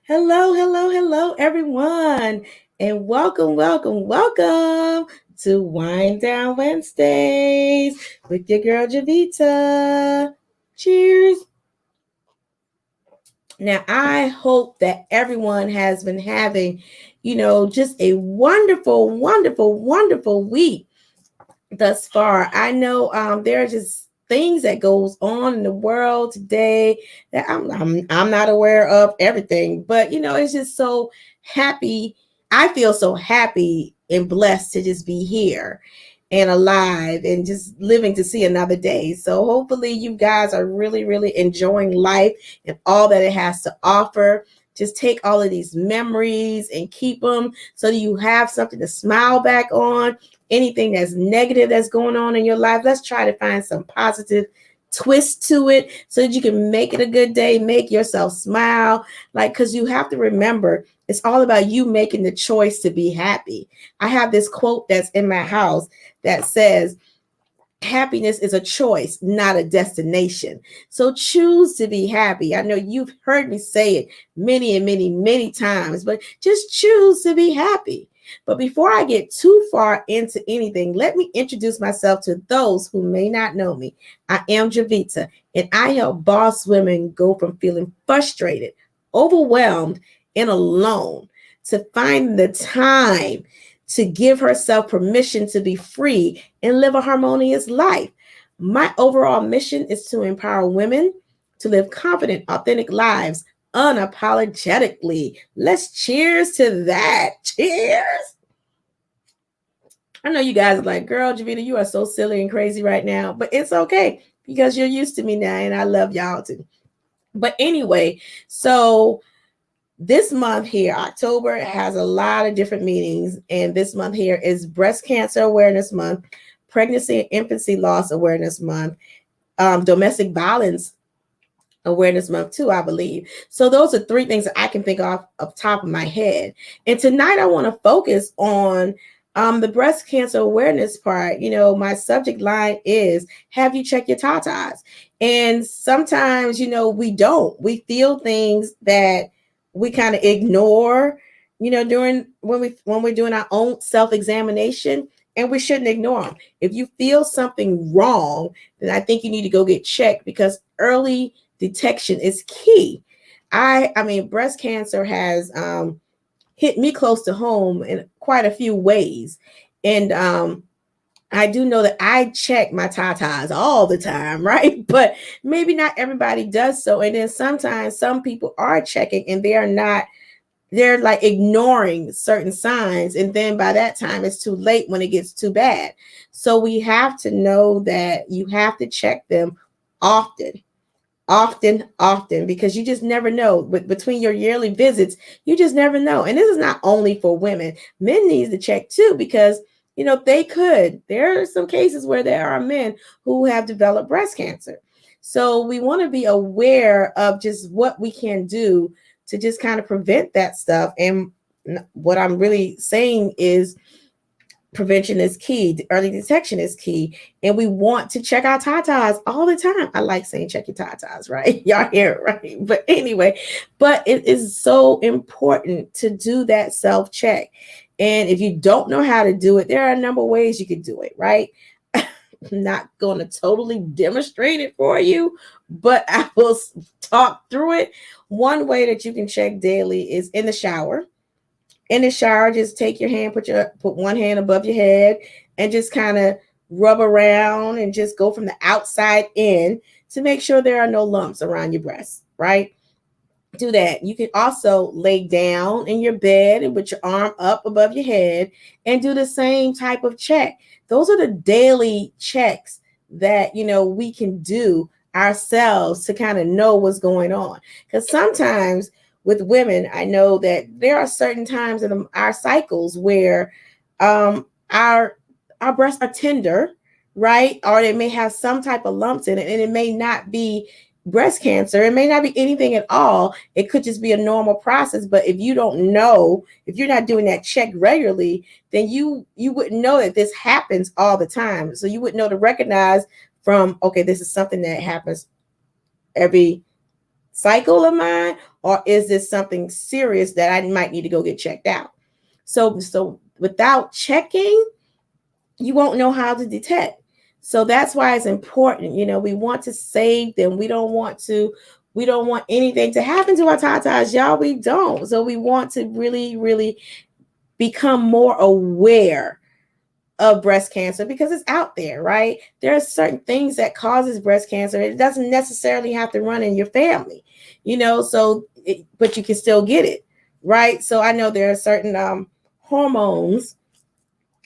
Hello, hello, hello, everyone, and welcome to Wind Down Wednesdays with your girl Jovita. Cheers. Now, I hope that everyone has been having, just a wonderful week thus far. I know there are just things that goes on in the world today that I'm not aware of everything, but it's just so happy. I feel so happy and blessed to just be here and alive and just living to see another day. So hopefully you guys are really enjoying life and all that it has to offer. Just take all of these memories and keep them so that you have something to smile back on. Anything that's negative that's going on in your life, let's try to find some positive twist to it so that you can make it a good day, make yourself smile. Because you have to remember, it's all about you making the choice to be happy. I have this quote that's in my house that says, happiness is a choice, not a destination. So choose to be happy. I know you've heard me say it many times, but just choose to be happy. But before I get too far into anything, let me introduce myself to those who may not know me. I am Jovita, and I help boss women go from feeling frustrated, overwhelmed, and alone to find the time to give herself permission to be free and live a harmonious life. My overall mission is to empower women to live confident, authentic lives unapologetically. Let's cheers to that. Cheers. I know you guys are like, girl, Jovita, you are so silly and crazy right now, but it's okay because you're used to me now and I love y'all too. But anyway, so this month here, October, has a lot of different meanings. And this month here is Breast Cancer Awareness Month, Pregnancy and Infancy Loss Awareness Month, Domestic Violence Awareness Month too, I believe. So those are three things that I can think of top of my head. And tonight I want to focus on the breast cancer awareness part. My subject line is, have you checked your TATAs? And sometimes, we don't. We feel things that we kind of ignore, during when we're doing our own self-examination, and we shouldn't ignore them. If you feel something wrong, then I think you need to go get checked because early detection is key. I mean, breast cancer has hit me close to home in quite a few ways. And I do know that I check my tatas all the time, right? But maybe not everybody does so. And then sometimes some people are checking and they're like ignoring certain signs. And then by that time, it's too late when it gets too bad. So we have to know that you have to check them often because you just never know. Between your yearly visits, you just never know. And this is not only for women. Men need to check too because there are some cases where there are men who have developed breast cancer. So we want to be aware of just what we can do to just kind of prevent that stuff. And what I'm really saying is prevention is key. Early detection is key. And we want to check our tatas all the time. I like saying check your tatas, right? Y'all hear it, right? But anyway, but it is so important to do that self-check. And if you don't know how to do it, there are a number of ways you could do it, right? I'm not going to totally demonstrate it for you, but I will talk through it. One way that you can check daily is in the shower. In the shower, just take your hand, put one hand above your head and just kind of rub around and just go from the outside in to make sure there are no lumps around your breasts, right? Do that. You can also lay down in your bed and put your arm up above your head and do the same type of check. Those are the daily checks that we can do ourselves to kind of know what's going on. Because sometimes with women, I know that there are certain times in our cycles where our breasts are tender, right? Or they may have some type of lumps in it, and it may not be breast cancer. It may not be anything at all. It could just be a normal process. But if you don't know, if you're not doing that check regularly, then you wouldn't know that this happens all the time. So you wouldn't know to recognize from, okay, this is something that happens every cycle of mine, or is this something serious that I might need to go get checked out? So without checking, you won't know how to detect. So that's why it's important. We want to save them. We don't want anything to happen to our tatas, y'all. We don't. So we want to really, really become more aware of breast cancer because it's out there, right? There are certain things that causes breast cancer. It doesn't necessarily have to run in your family, but you can still get it, right? So I know there are certain hormones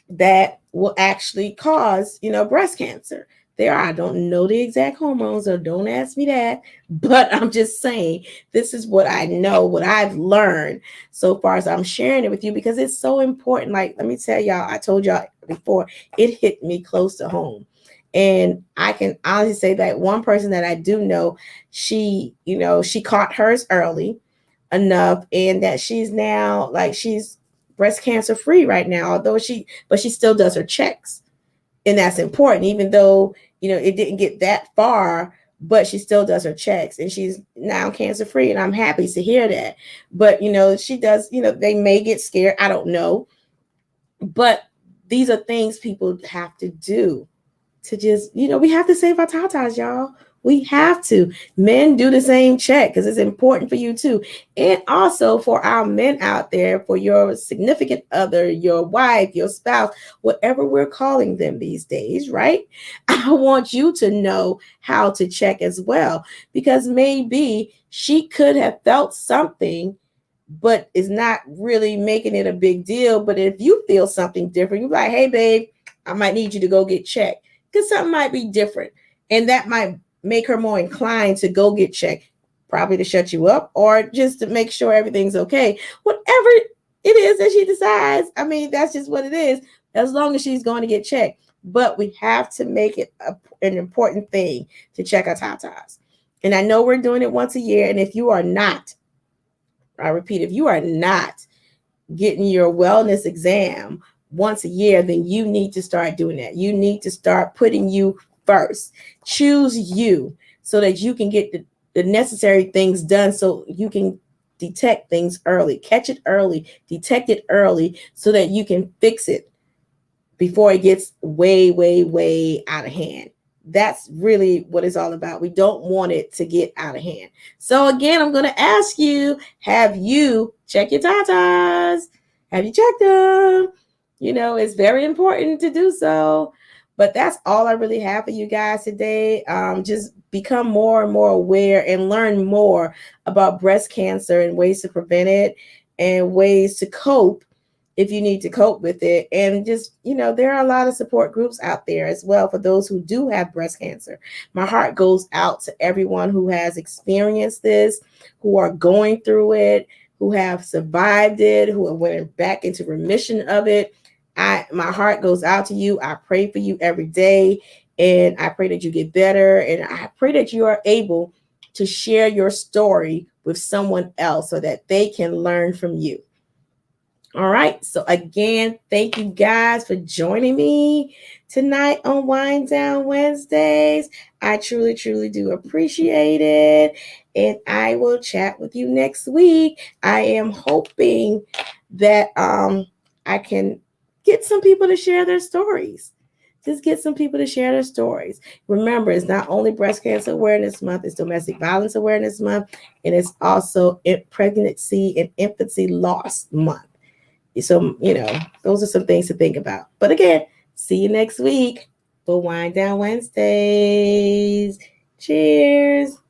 that will actually cause, breast cancer. I don't know the exact hormones, so don't ask me that. But I'm just saying, this is what I know, what I've learned so far. So I'm sharing it with you because it's so important. Like, let me tell y'all, I told y'all before, it hit me close to home. And I can honestly say that one person that I do know, she caught hers early enough, and that she's now she's breast cancer free right now, but she still does her checks. And that's important, even though, it didn't get that far, but she still does her checks and she's now cancer free. And I'm happy to hear that. But, she does, they may get scared. I don't know. But these are things people have to do to just, we have to save our tatas, y'all. We have to. Men do the same check because it's important for you too. And also for our men out there, for your significant other, your wife, your spouse, whatever we're calling them these days, right? I want you to know how to check as well, because maybe she could have felt something but is not really making it a big deal. But if you feel something different, you're like, hey, babe, I might need you to go get checked because something might be different. And that might make her more inclined to go get checked, probably to shut you up or just to make sure everything's okay. Whatever it is that she decides, I mean, that's just what it is, as long as she's going to get checked. But we have to make it an important thing to check our tatas. And I know we're doing it once a year. And if you are not, I repeat, if you are not getting your wellness exam once a year, then you need to start doing that. You need to start putting you first. Choose you so that you can get the necessary things done, so you can detect things early, catch it early, detect it early, so that you can fix it before it gets way, way, way out of hand. That's really what it's all about. We don't want it to get out of hand. So again, I'm going to ask you, have you checked your tatas? Have you checked them? It's very important to do so. But that's all I really have for you guys today. Just become more and more aware and learn more about breast cancer and ways to prevent it and ways to cope if you need to cope with it. And just, there are a lot of support groups out there as well for those who do have breast cancer. My heart goes out to everyone who has experienced this, who are going through it, who have survived it, who are went back into remission of it. My heart goes out to you. I pray for you every day, and I pray that you get better. And I pray that you are able to share your story with someone else so that they can learn from you. All right. So again, thank you guys for joining me tonight on Wind Down Wednesdays. I truly, truly do appreciate it. And I will chat with you next week. I am hoping that I can get some people to share their stories. Just get some people to share their stories. Remember, it's not only Breast Cancer Awareness Month, it's Domestic Violence Awareness Month, and it's also Pregnancy and Infancy Loss Month. So, those are some things to think about. But again, see you next week for Wind Down Wednesdays. Cheers.